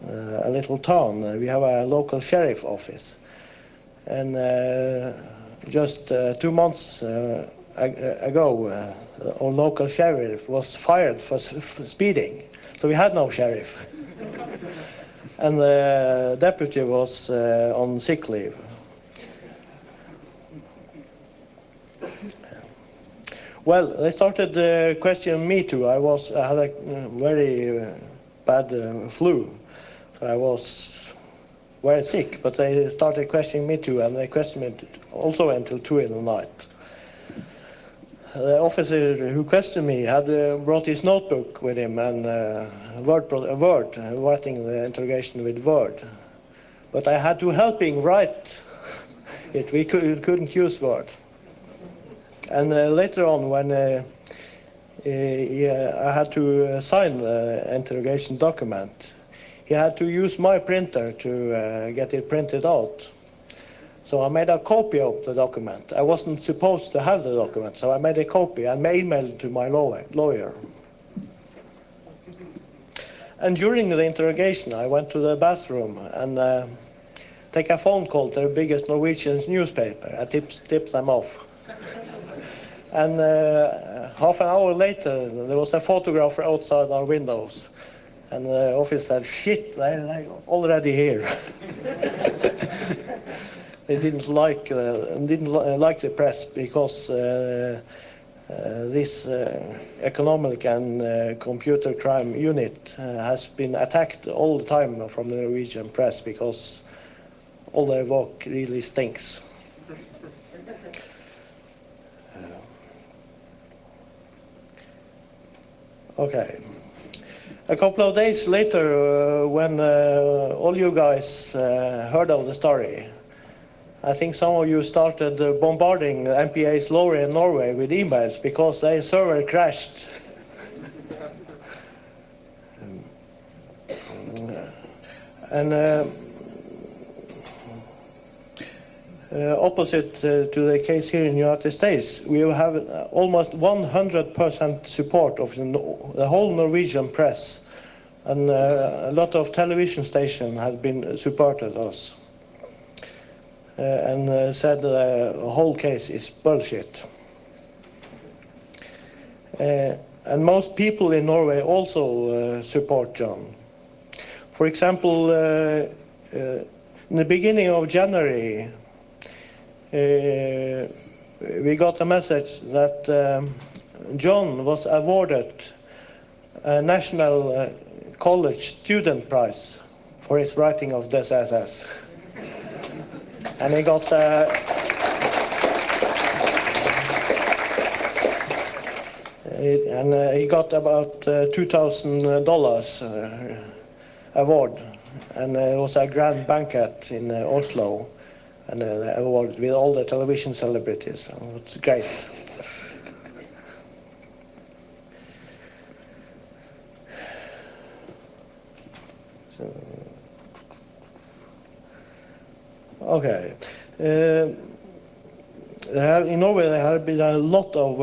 a little town. We have a local sheriff office. And just 2 months ago, our local sheriff was fired for speeding. So we had no sheriff. And the deputy was on sick leave. Well, they started questioning me too. I had a very bad flu. So I was very sick, but they started questioning me too, and they questioned me also until 2 in the night. The officer who questioned me had brought his notebook with him and writing the interrogation with Word. But I had to help him write it. We couldn't use Word. And later on, when I had to sign the interrogation document, he had to use my printer to get it printed out. So I made a copy of the document. I wasn't supposed to have the document, so I made a copy and emailed it to my lawyer. And during the interrogation, I went to the bathroom and take a phone call to the biggest Norwegian newspaper. I tipped them off. And half an hour later, there was a photographer outside our windows. And the officer said, "Shit, they're already here." They didn't like the press because this economic and computer crime unit has been attacked all the time from the Norwegian press because all their work really stinks. Okay. A couple of days later, when all you guys heard of the story, I think some of you started bombarding MPA's lawyer in Norway with emails because their server crashed. And opposite to the case here in the United States, we have almost 100% support of the whole Norwegian press, and a lot of television stations have been supported us and said the whole case is bullshit. And most people in Norway also support Jon. For example, in the beginning of January, we got a message that Jon was awarded a National College Student Prize for his writing of this SS. And he got he got about $2,000 award, and it was a grand banquet in Oslo. And the award with all the television celebrities. So it's great. Okay. In Norway there has been a lot of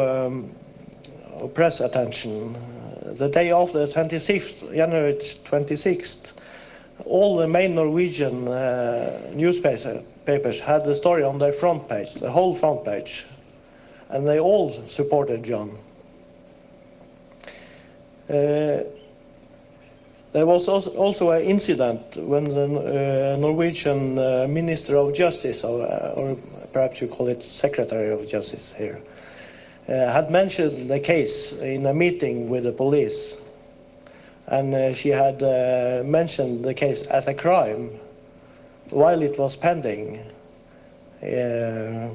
press attention. The day after the 26th, January 26th, all the main Norwegian newspapers had the story on their front page, the whole front page, and they all supported Jon. There was also an incident when the Norwegian Minister of Justice, or perhaps you call it Secretary of Justice here, had mentioned the case in a meeting with the police, and she had mentioned the case as a crime while it was pending. It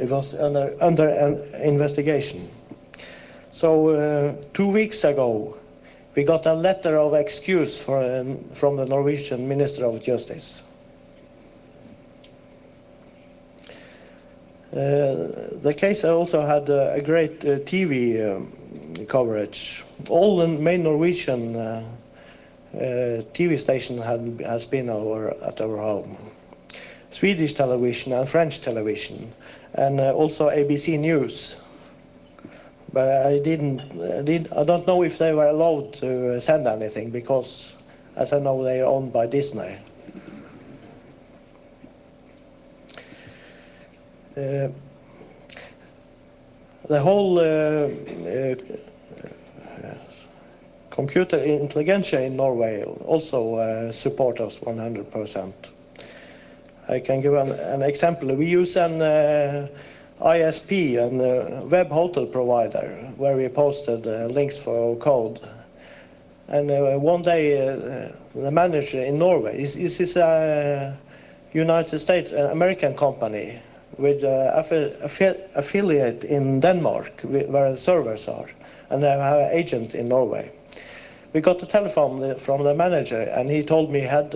was under an investigation. So 2 weeks ago, we got a letter of excuse from the Norwegian Minister of Justice. The case also had a great TV coverage. All the main Norwegian TV station has been at our home. Swedish television and French television, and also ABC News. But I don't know if they were allowed to send anything because, as I know, they are owned by Disney. The whole computer intelligentsia in Norway also support us 100%. I can give an example. We use an ISP, a web hotel provider, where we posted links for our code. And one day, the manager in Norway, this is a United States, American company with affiliate in Denmark, where the servers are, and they have an agent in Norway. We got a telephone from the manager, and he told me he had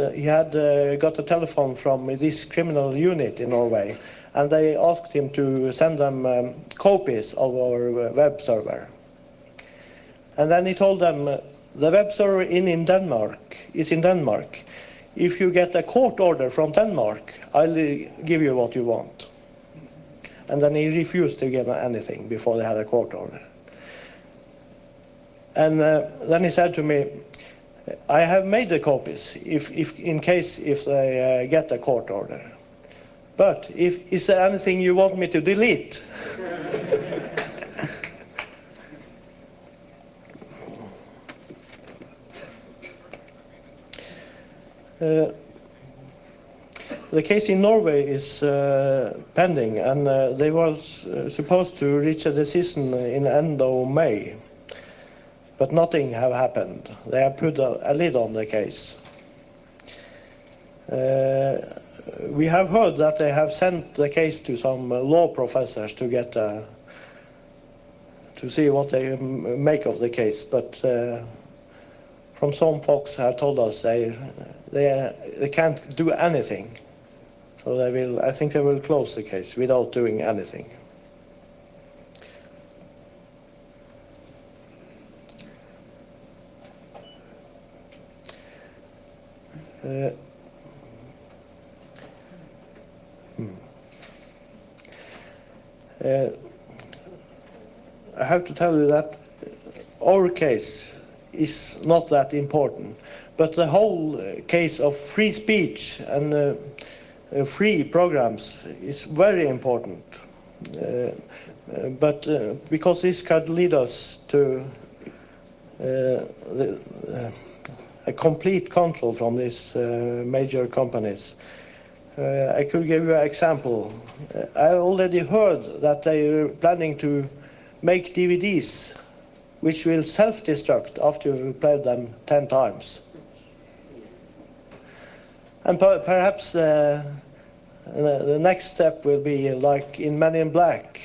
got a telephone from this criminal unit in Norway, and they asked him to send them copies of our web server. And then he told them, the web server in Denmark is in Denmark. If you get a court order from Denmark, I'll give you what you want. And then he refused to give them anything before they had a court order. And then he said to me, I have made the copies in case they get a court order. But is there anything you want me to delete? The case in Norway is pending, and they were supposed to reach a decision in end of May. But nothing have happened. They have put a lid on the case. We have heard that they have sent the case to some law professors to get to see what they make of the case. But from some folks have told us they can't do anything. So I think they will close the case without doing anything. I have to tell you that our case is not that important, but the whole case of free speech and free programs is very important. But because this could lead us to a complete control from these major companies. I could give you an example. I already heard that they are planning to make DVDs which will self-destruct after you've played them 10 times. And perhaps the next step will be like in Men in Black.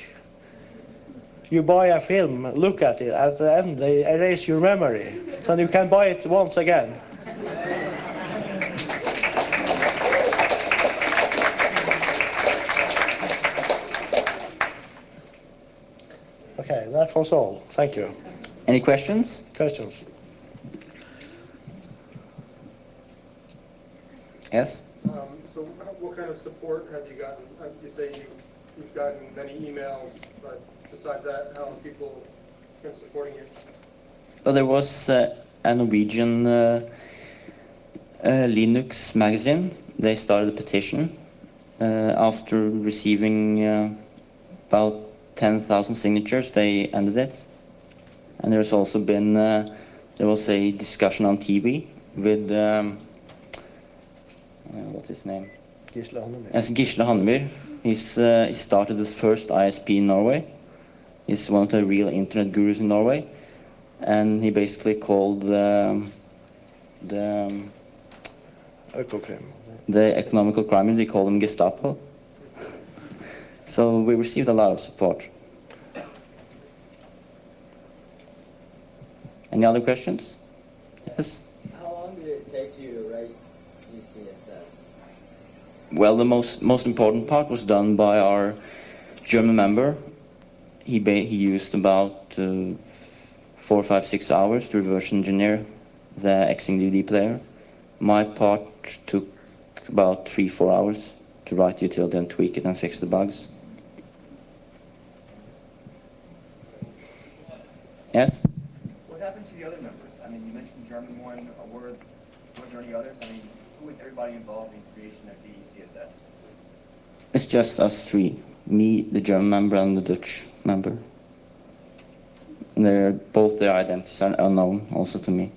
You buy a film, look at it, at the end they erase your memory, so you can buy it once again. Okay, that was all. Thank you. Any questions? Questions? Yes? So what kind of support have you gotten? You say you've gotten many emails, but besides that, how have people been supporting you? Well, there was a Norwegian Linux magazine. They started a petition after receiving about 10,000 signatures. They ended it. And there's also been there was a discussion on TV with what's his name? Gisle Hannemyr. Yes, Gisle Hannemyr. He started the first ISP in Norway. He's one of the real internet gurus in Norway, and he basically called the economical crime. They call them Gestapo. So we received a lot of support. Any other questions? Yes? How long did it take you to write ECSS? Well, the most important part was done by our German member. He used about 4, 5, 6 hours to reverse engineer the Xing DVD player. My part took about 3, 4 hours to write the utility and tweak it and fix the bugs. Yes? What happened to the other members? I mean, you mentioned German one, were there any others? I mean, who was everybody involved in creation of the CSS? It's just us three. Me, the German member, and the Dutch member. Both their identities are unknown also to me.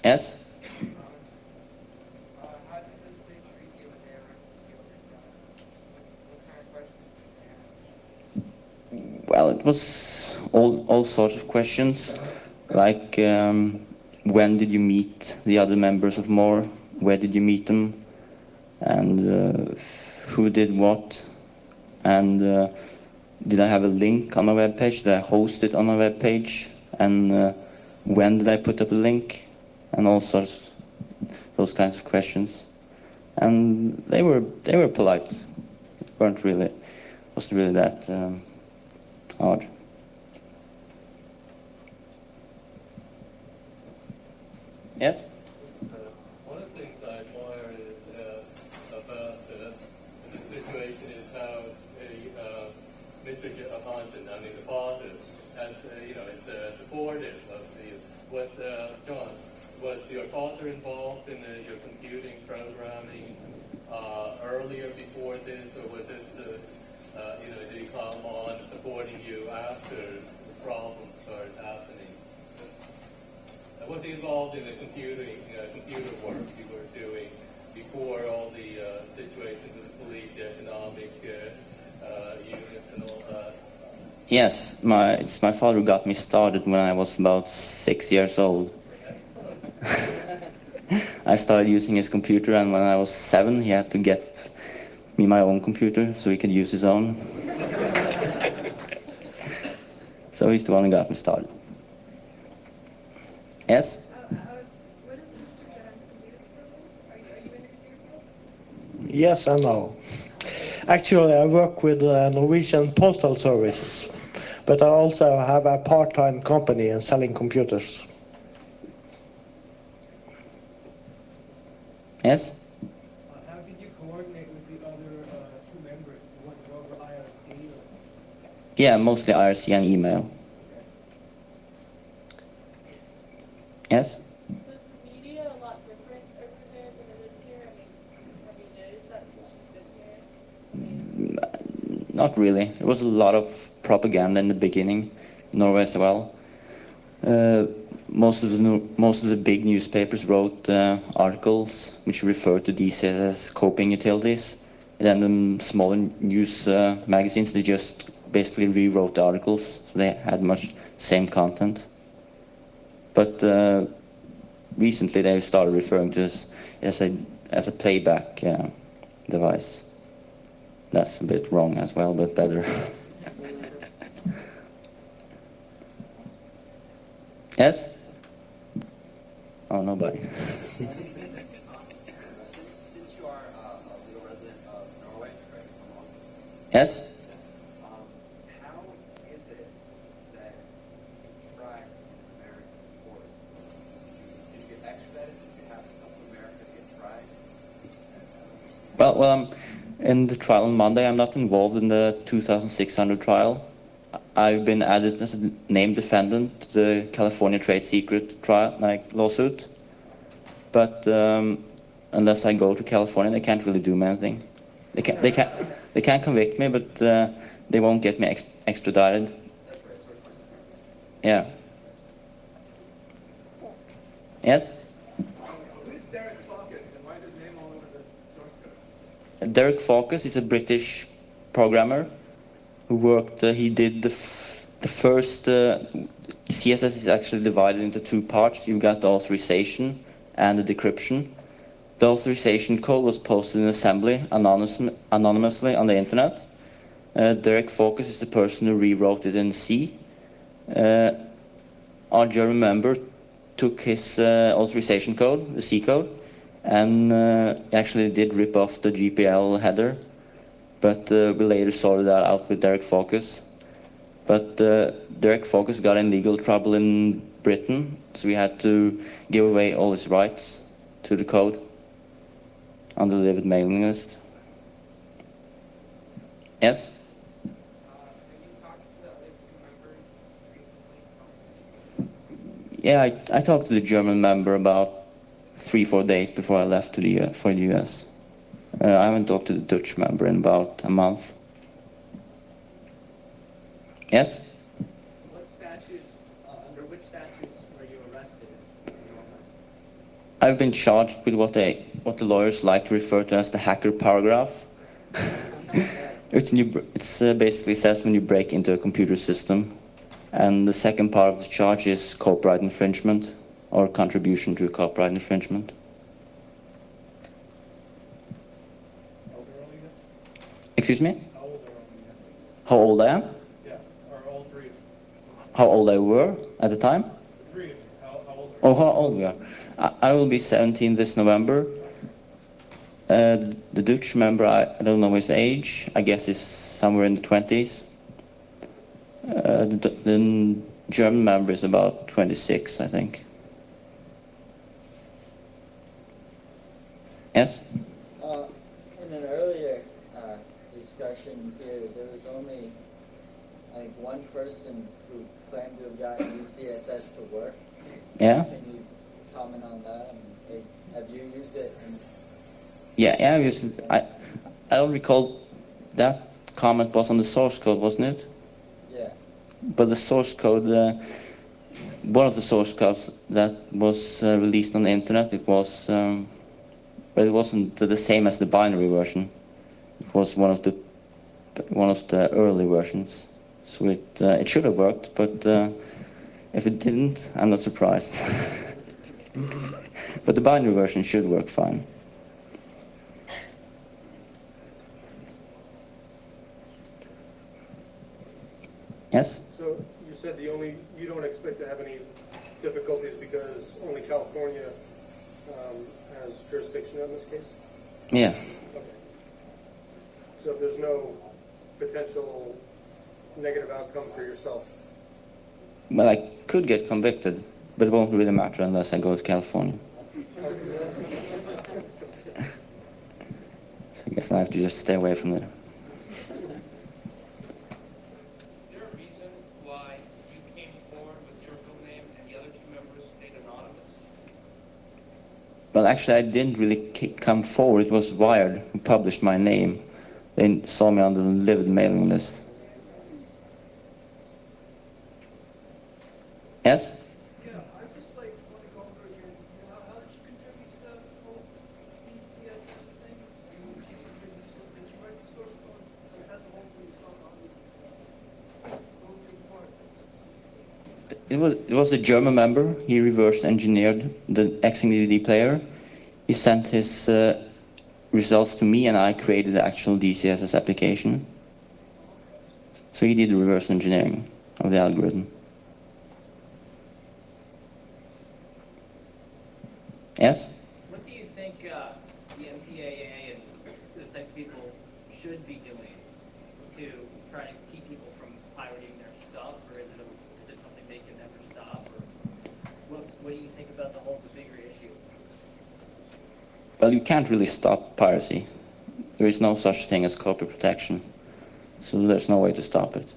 Yes? How did the police treat you when they arrested you? What kind of questions did they ask? Well, it was all sorts of questions, like when did you meet the other members of MORE? Where did you meet them? And who did what? And did I have a link on my webpage? Did I host it on my webpage? And when did I put up a link? And all sorts, those kinds of questions. And they were polite. Wasn't really that hard. Yes? One of the things I admire is about the situation is how Mr. Johansen, I mean the father, has is supportive of John. Was your father involved in your computing programming earlier before this, or was this did he come on supporting you after the problems started happening? Was he involved in the computer work you were doing before all the situations with the police, the economic units and all that? Yes, it's my father who got me started when I was about 6 years old. I started using his computer, and when I was 7, he had to get me my own computer so he could use his own. So he's the one who got me started. Yes? What does Mr. Johansen do for a living? Are you in the computer field? Yes and no. Actually, I work with Norwegian Postal Services, but I also have a part-time company in selling computers. Yes? How did you coordinate with the other two members? One over IRC? Yeah, mostly IRC and email. Yes? Was the media a lot different over there than it is here? I mean, have you noticed that since you've been here? Not really. There was a lot of propaganda in the beginning, Norway as well. Most of the big newspapers wrote articles which referred to these as coping utilities. And then the smaller news magazines, they just basically rewrote the articles, so they had much same content. But recently they started referring to this as a playback device. That's a bit wrong as well, but better. Yes? Oh, nobody. Since you are a legal resident of Norway, right? Yes? How is it that you tried in American court? Did you get extradited? Did you have to come to America to get tried? Well, in the trial on Monday, I'm not involved in the 2600 trial. I've been added as a named defendant to the California trade secret trial, lawsuit. But unless I go to California, they can't really do me anything. They can't convict me, but they won't get me extradited. Yeah. Yes? Who's Derek Focus, and why is his name all over the source code? Derek Focus is a British programmer who worked. He did the first. CSS is actually divided into two parts. You've got the authorization and the decryption. The authorization code was posted in assembly anonymously on the internet. Derek Focus is the person who rewrote it in C. Our German member took his authorization code, the C code, and actually did rip off the GPL header. But we later sorted that out with Derek Focus. But Derek Focus got in legal trouble in Britain, so we had to give away all his rights to the code on the delivered mailing list. Yes? And Yeah, I talked to the German member about 3-4 days before I left to for the US. I haven't talked to the Dutch member in about a month. Yes? What statutes, under which statutes were you arrested? I've been charged with what the lawyers like to refer to as the hacker paragraph. It's basically says when you break into a computer system, and the second part of the charge is copyright infringement or contribution to copyright infringement. Excuse me? How old I am? Yeah, or all three. How old I were at the time? The three of you, how old are you? Oh, how old we are? I will be 17 this November. The Dutch member, I don't know his age. I guess is somewhere in the 20s. The German member is about 26, I think. Yes? In an earlier discussion here, there was only, I think, one person who claimed to have gotten DCSS to work. Yeah? Can you comment on that? I mean, have you used it? Yeah, I used it. I don't recall that comment was on the source code, wasn't it? Yeah. But the source code, one of the source codes that was released on the internet, it was, but it wasn't the same as the binary version. It was one of the early versions. So it should have worked, but if it didn't, I'm not surprised. But the binary version should work fine. Yes? So you said you don't expect to have any difficulties because only California has jurisdiction in this case? Yeah. Okay. So there's no potential negative outcome for yourself? Well, I could get convicted, but it won't really matter unless I go to California. So I guess I have to just stay away from there. Is there a reason why you came forward with your real name and the other two members stayed anonymous? Well, actually, I didn't really come forward. It was Wired who published my name. They saw me on the livid mailing list. Yes? Yeah, I just want to go over again. How did you contribute to the whole DCSS thing? You contributed to it. Did you write the source code? Or had the whole thing start on this? What was the part? It was a German member. He reverse engineered the XMDD player. He sent his results to me, and I created the actual DCSS application. So he did the reverse engineering of the algorithm. Yes? What do you think the MPAA and those type of people should be doing to try to keep people from pirating their stuff, or is it something they can never stop? Or what do you think about the bigger issue? Well, you can't really stop piracy. There is no such thing as copy protection, so there's no way to stop it.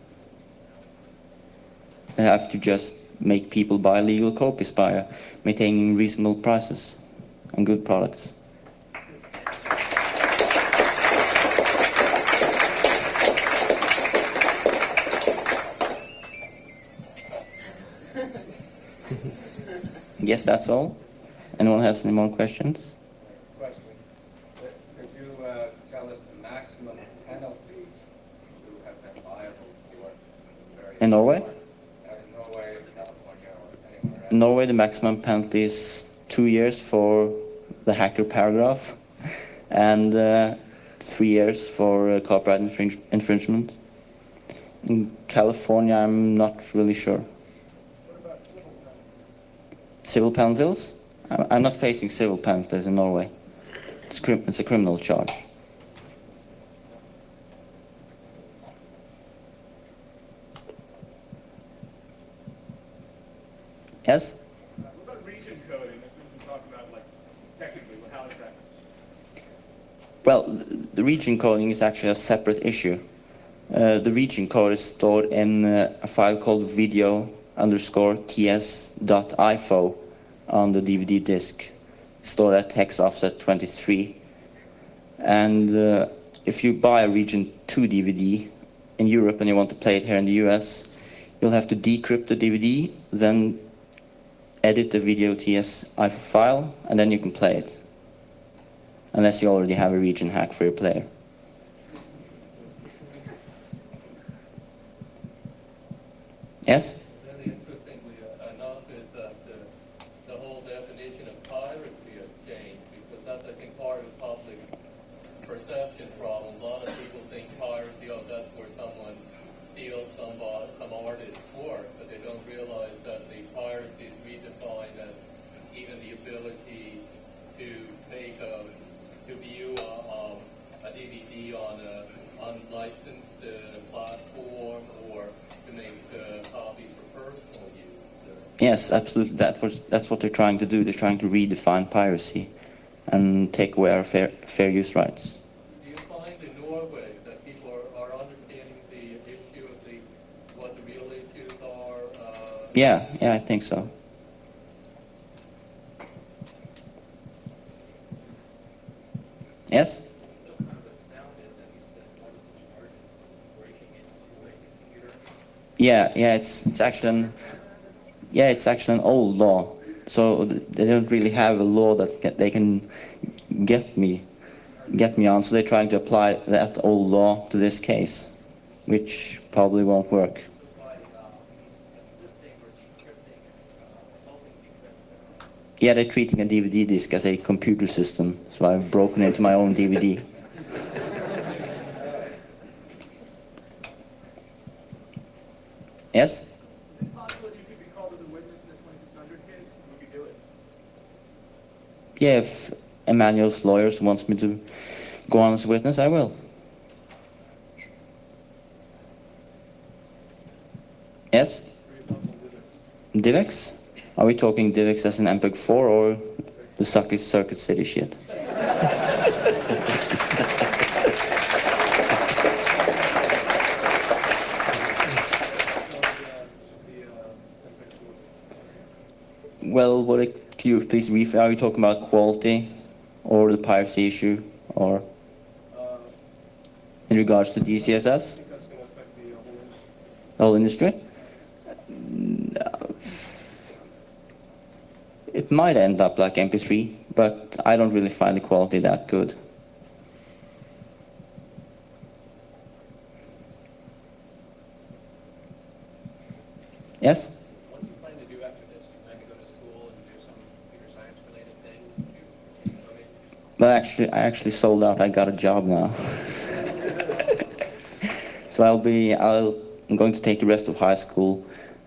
You have to just make people buy legal copies by maintaining reasonable prices and good products. I guess that's all. Anyone has any more questions? Question. Could you tell us the maximum penalties you have been liable for? In Norway? In Norway, California, or anywhere else? In Norway, the maximum penalty is 2 years for the hacker paragraph and 3 years for copyright infringement. In California, I'm not really sure. What about civil penalties? Civil penalties? I'm not facing civil penalties in Norway. It's a criminal charge. Yes? What about region coding? If we can talk about, like, technically, how is that? Well, the region coding is actually a separate issue. The region code is stored in a file called video /ts.ifo on the DVD disc, stored at hex offset 23. And if you buy a Region 2 DVD in Europe and you want to play it here in the US, you'll have to decrypt the DVD, then edit the video TS IFO file, and then you can play it. Unless you already have a region hack for your player. Yes? Really interestingly enough is that the whole definition of piracy has changed, because that's, I think, part of the public perception problem. A lot of people think piracy, oh, that's where someone steals some artist's work, but they don't realize that the piracy is redefined as even the ability to make to view a DVD on a unlicensed platform, or to make copies for personal use. Yes, absolutely. That's what they're trying to do. They're trying to redefine piracy and take away our fair use rights. Do you find in Norway that people are understanding the issue of what the real issues are? Yeah, I think so. Yes? Still kind of astounded that you said one of the charges was breaking into a computer. Yeah, it's actually an old law. So they don't really have a law that they can get me on. So they're trying to apply that old law to this case, which probably won't work. So by assisting or decrypting and helping decrypt Yeah, they're treating a DVD disc as a computer system, so I've broken into my own DVD. Yes? Is it possible that you could be called as a witness in the 2600 case? Would you do it? Yeah, if Emmanuel's lawyers wants me to go on as a witness, I will. Yes? DivX? Are we talking DivX as an MPEG-4 or the sucky Circuit City shit? Well, could you please are you talking about quality or the piracy issue, or in regards to DCSS? I think that's going to affect the The whole whole industry. industry? It might end up like MP3, but I don't really find the quality that good. Yes? What do you plan to do after this? Do you plan to go to school and do some computer science related thing? Do you continue coding? Well, I actually sold out. I got a job now. So I'm going to take the rest of high school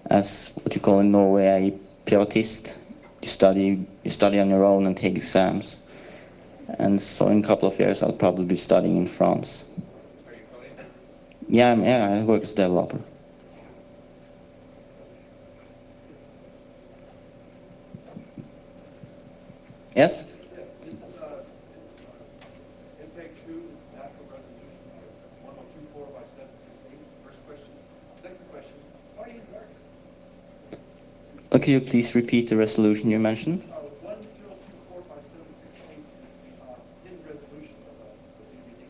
as what you call in Norway a privatist. You study on your own and take exams. And so in a couple of years I'll probably be studying in France. Are you coding? Yeah, I work as a developer. Yes? Yes, this is MPEG-2 natural resolution, 1024 by 768. First question. Second question, why are you American? Could you please repeat the resolution you mentioned? 1024 by 768 is the hidden resolution of a DVD.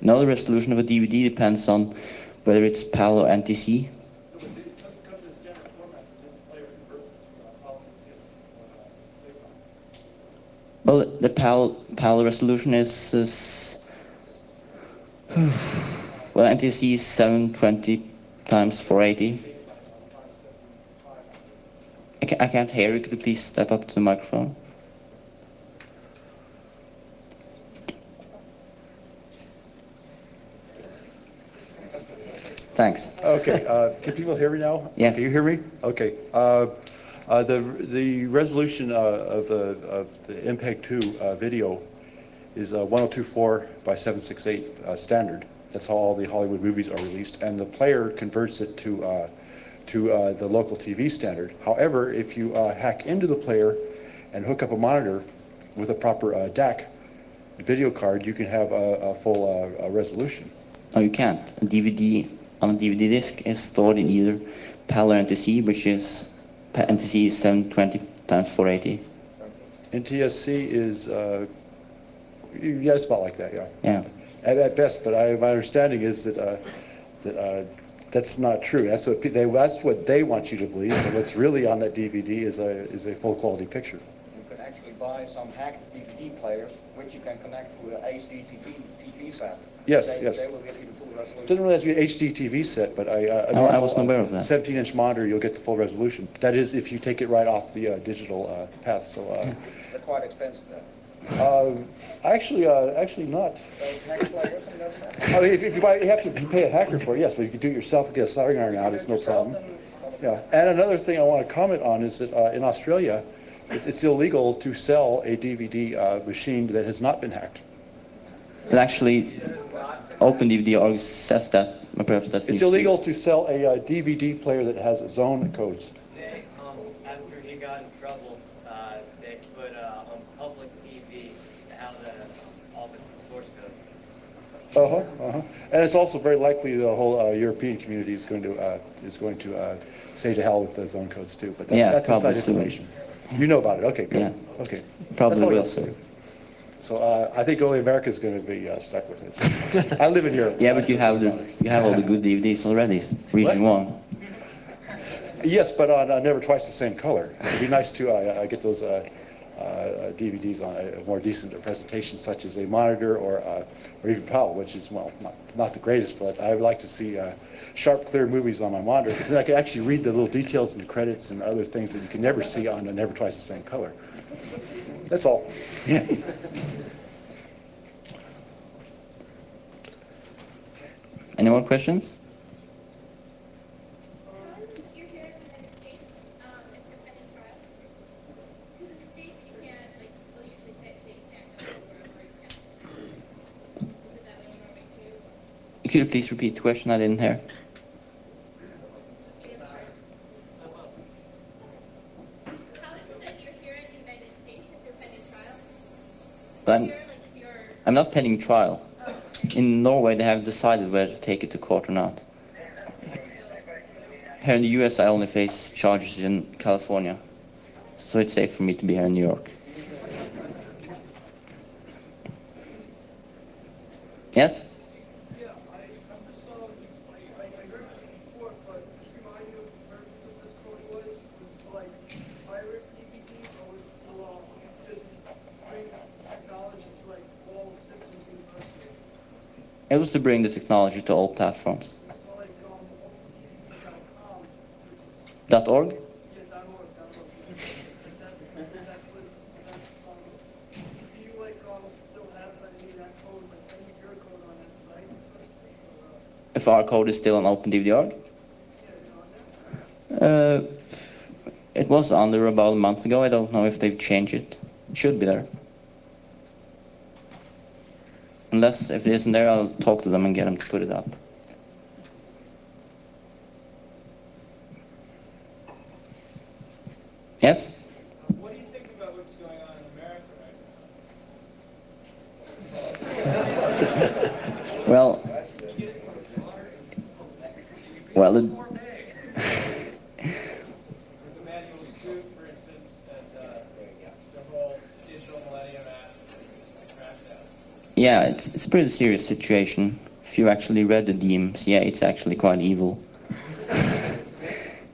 No, the resolution of a DVD depends on whether it's PAL or NTC. So when it comes to the standard format, then the player converts it to a polygon disc or save file. Well, the PAL resolution is well, NTC is 720 times 480. I can't hear you. Could you please step up to the microphone? Thanks. Okay, can people hear me now? Yes. Can you hear me? Okay. The resolution of the MPEG-2 video is 1024 by 768 standard. That's how all the Hollywood movies are released, and the player converts it to the local TV standard. However, if you hack into the player and hook up a monitor with a proper DAC video card, you can have a full resolution. No, you can't. A DVD on a DVD disc is stored in either PAL or NTC, which is NTC is 720 times 480. NTSC is, yeah, it's about like that, yeah. Yeah. At best, but my understanding is that that's not true. That's what they want you to believe, and what's really on that DVD is a full quality picture. You can actually buy some hacked DVD players, which you can connect to an HD TV set. Yes, They will give you the full resolution. Didn't really have to be an HD TV set, but I wasn't aware of that. 17-inch monitor, you'll get the full resolution. That is, if you take it right off the digital path. So, They're quite expensive, though. actually not. Those hacked players and that's that. I mean, if you buy, you have to pay a hacker for it, yes, but you can do it yourself and get a soldering iron out. It's no problem. Yeah, and another thing I want to comment on is that in Australia, it's illegal to sell a DVD machine that has not been hacked. But actually, OpenDVD.org says that. Perhaps that's It's illegal to sell a DVD player that has zone codes. They, after he got in trouble, they put on public TV how all the source code. And it's also very likely the whole European community is going to say to hell with the zone codes too. But that's inside information. You know about it. Okay, good. Yeah. Okay. Probably That's all I will got to say. So I think only America is going to be stuck with it. I live in Europe. Yeah, but you have all the good DVDs already. Region 1. Yes, but on never twice the same color. It'd be nice to get those DVDs on a more decent presentation, such as a monitor or even PAL, which is, well, not the greatest, but I would like to see sharp, clear movies on my monitor, because then I can actually read the little details and the credits and other things that you can never see on a never twice the same color. That's all. Yeah. Any more questions? You're here in the United States, if you're pending trial. Because in the States you can't, like, they'll usually say you can't go wherever you can. Is that what you normally do? Could you please repeat the question? I didn't hear. I'm not pending trial. In Norway, they have decided whether to take it to court or not. Here in the US, I only face charges in California, so it's safe for me to be here in New York. Yes? Yeah, I just saw, I heard this before, but just remind you what the purpose of this code was it to like pirate DVDs or was it to just bring technology to like all systems universally? It was to bring the technology to all platforms. So like OpenDVD.com, .org? yeah, .org. Do you like still have any of that code, like any of your code on that site, so to speak? If our code is still on OpenDVD.org? It was on there about a month ago. I don't know if they've changed it. It should be there. Unless, if it isn't there, I'll talk to them and get them to put it up. Yes? What do you think about what's going on in America right now? Well, The manual suit, for instance, and the whole digital Millennium Act crashed out. yeah, it's a pretty serious situation. If you actually read the DMs, yeah, it's actually quite evil.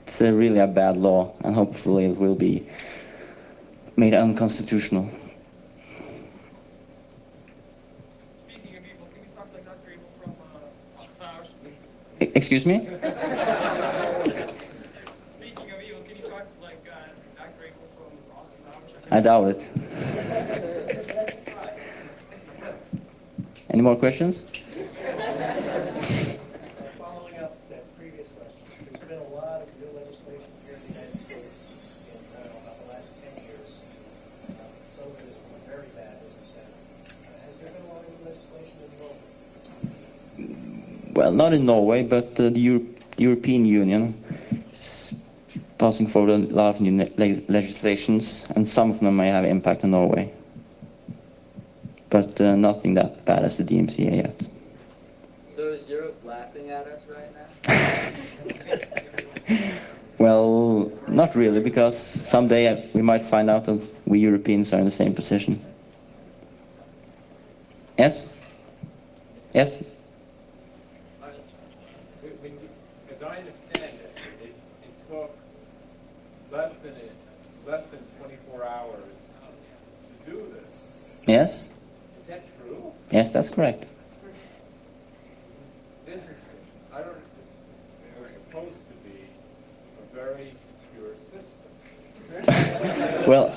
It's really a bad law, and hopefully it will be made unconstitutional. Speaking of evil, can you talk like Dr. Evil from Austin Powers? Excuse me? Speaking of evil, can you talk like Dr. Evil from Austin Powers? I doubt it. Any more questions? Following up that previous question, there's been a lot of new legislation here in the United States in about the last 10 years. Some of it is from a very bad business end. Has there been a lot of new legislation in Norway? Well, not in Norway, but the European Union is passing forward a lot of new legislations, and some of them may have impact on Norway. But nothing that bad as the DMCA yet. So is Europe laughing at us right now? Well, not really, because someday we might find out that we Europeans are in the same position. Yes? Yes? As I understand it, it took less than 24 hours to do this. Yes? Is that true? Yes, that's correct. Interesting. I don't. This was supposed to be a very secure system. Well,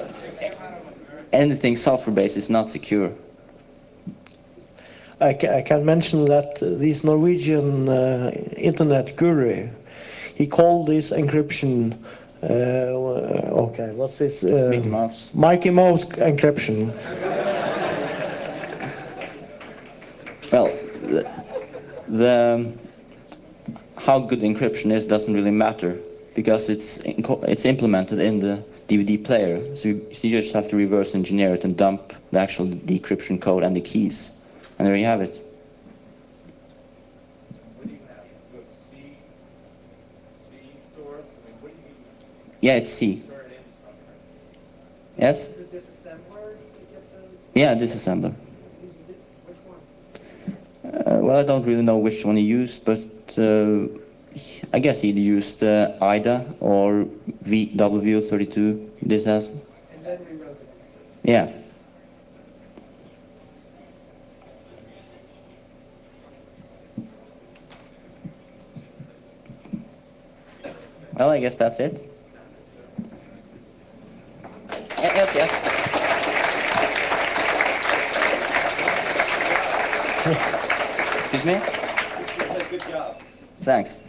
anything software-based is not secure. I can mention that this Norwegian internet guru, he called this encryption, okay, what's this? Mickey Mouse. Mickey Mouse encryption. Well, the how good encryption is doesn't really matter, because it's implemented in the DVD player. So you just have to reverse engineer it and dump the actual decryption code and the keys. And there you have it. What do you have? You have C source? I mean, what do you Yeah, it's C. turn in from? Yes? Is it disassembler to get the, Yeah, disassembler. which one? Well, I don't really know which one he used, but I guess he used IDA or VW32 disassemble. And then rewrote it instead. Yeah. Well, I guess that's it. Yes, yes. Excuse me? Good job. Thanks.